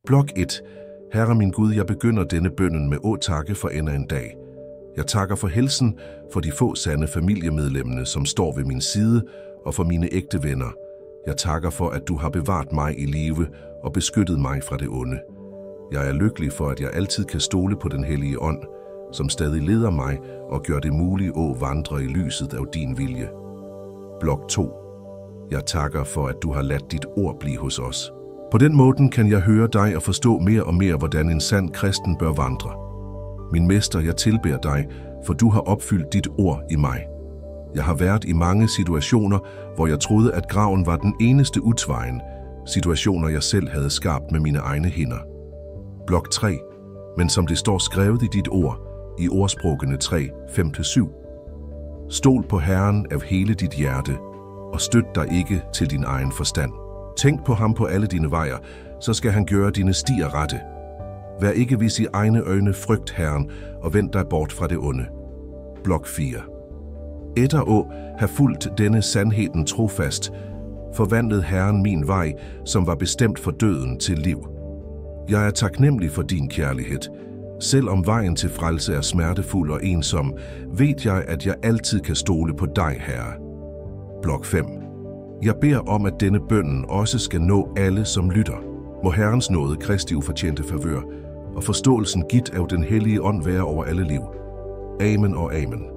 Blok 1. Herre min Gud, jeg begynder denne bønnen med takke for endnu en dag. Jeg takker for helsen, for de få sande familiemedlemmerne, som står ved min side, og for mine ægte venner. Jeg takker for, at du har bevaret mig i live og beskyttet mig fra det onde. Jeg er lykkelig for, at jeg altid kan stole på den hellige ånd, som stadig leder mig og gør det muligt at vandre i lyset af din vilje. Blok 2. Jeg takker for, at du har ladt dit ord blive hos os. På den måde kan jeg høre dig og forstå mere og mere, hvordan en sand kristen bør vandre. Min mester, jeg tilbeder dig, for du har opfyldt dit ord i mig. Jeg har været i mange situationer, hvor jeg troede, at graven var den eneste udvejen, situationer jeg selv havde skabt med mine egne hænder. Blok 3. Men som det står skrevet i dit ord, i ordsprogene 3, 5-7. Stol på Herren af hele dit hjerte, og støt dig ikke til din egen forstand. Tænk på ham på alle dine vejer, så skal han gøre dine stier rette. Vær ikke vis i egne øjne, frygt Herren, og vend dig bort fra det onde. Blok 4. Etter at have fulgt denne sandheden trofast, forvandlede Herren min vej, som var bestemt for døden, til liv. Jeg er taknemmelig for din kærlighed. Selvom vejen til frelse er smertefuld og ensom, ved jeg, at jeg altid kan stole på dig, Herre. Blok 5. Jeg beder om, at denne bønnen også skal nå alle, som lytter. Må Herrens nåde, Kristi ufortjente favør og forståelsen givet af den hellige ånd være over alle liv. Amen og amen.